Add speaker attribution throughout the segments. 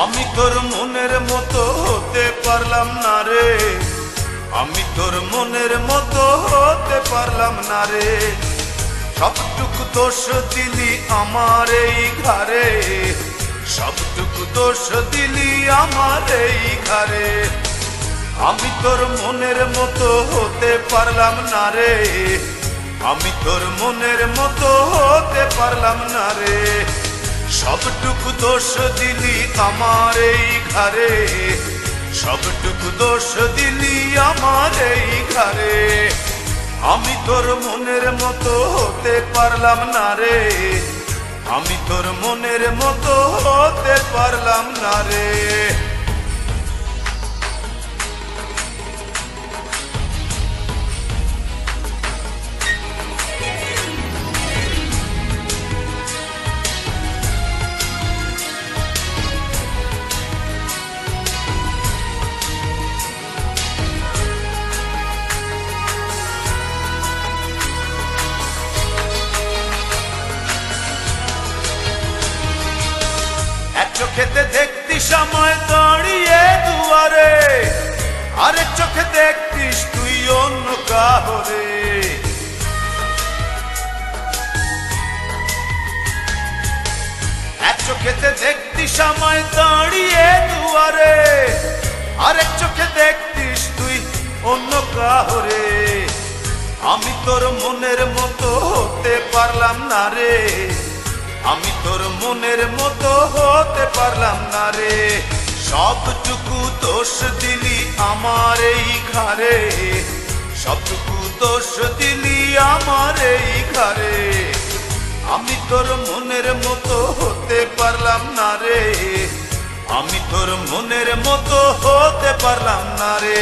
Speaker 1: আমি তোর মনের মতো হতে পারলাম না রে, আমি তোর মনের মতো হতে পারলাম না রে। সবটুকু দোষ দিলি আমার এই ঘরে, সবটুকু দোষ দিলি আমার এই ঘরে। আমি তোর মনের মতো হতে পারলাম না রে, আমি তোর মনের মতো হতে পারলাম না রে। সবটুকু দোষ দিলি আমার এই ঘরে, সবটুকু দোষ দিলি আমার এই ঘরে। আমি তোর মনের মতো হতে পারলাম না রে, আমি তোর মনের মতো হতে পারলাম না রে। চোখেতে দেখতিস আমায় দাঁড়িয়ে দুয়ারে, আরেক চোখে দেখতিস তুই অন্য কাহরে। এক চোখেতে দেখতিস আমায় দাঁড়িয়ে দুয়ারে, আরেক চোখে দেখতিস তুই অন্য কাহরে। আমি তোর মনের মতো হতে পারলাম না রে, আমি তোর মনের মতো হতে পারলাম না রে। সবটুকু দোষ দিলি আমার এই ঘরে, সবটুকু দোষ দিলি আমার এই ঘরে। আমি তোর মনের মতো হতে পারলাম না রে, আমি তোর মনের মতো হতে পারলাম না রে।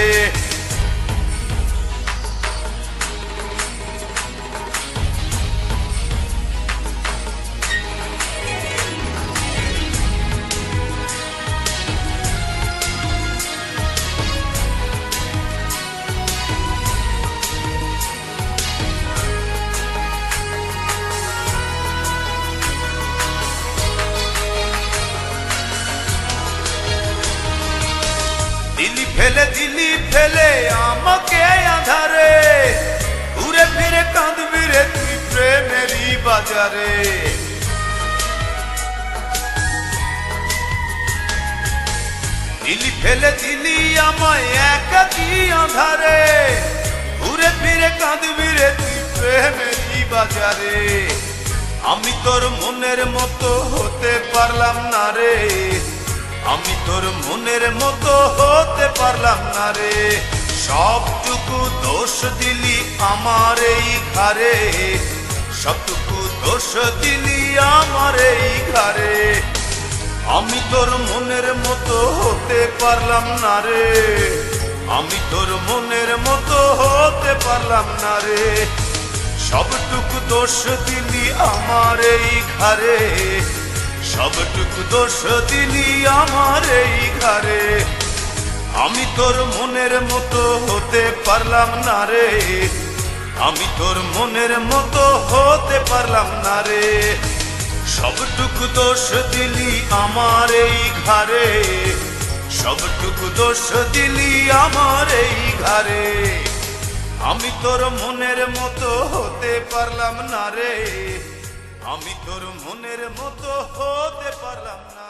Speaker 1: দিলি ফেলে আমাকে আধারে, ঘুরে ফিরে কাঁদবি রে তুই প্রেমেরই বাজারে। দিলি আমায় একাকী আধারে, ঘুরে ফিরে কাঁদবি রে তুই প্রেমেরই বাজারে। আমি তোর মনের মতো হতে পারলাম না রে, আমি তোর মনের মতো হতে পারলাম না রে। সবটুকু দোষ দিলি আমার এই ঘরে, সবটুকু দোষ দিলি আমার এই ঘরে। আমি তোর মনের মতো হতে পারলাম না রে, আমি তোর মনের মতো হতে পারলাম না রে। সবটুকু দোষ দিলি আমার এই ঘরে, সবটুকু দোষ দিলি আমার এই ঘরে। আমি তোর মনের মতো হতে পারলাম না রে, আমি তোর মনের মতো হতে পারলাম না রে। সবটুকু দোষ দিলি আমার এই ঘরে, সবটুকু দোষ দিলি আমার এই ঘরে। আমি তোর মনের মতো হতে পারলাম না রে, আমি তোর মনের মতো হতে পারলাম না।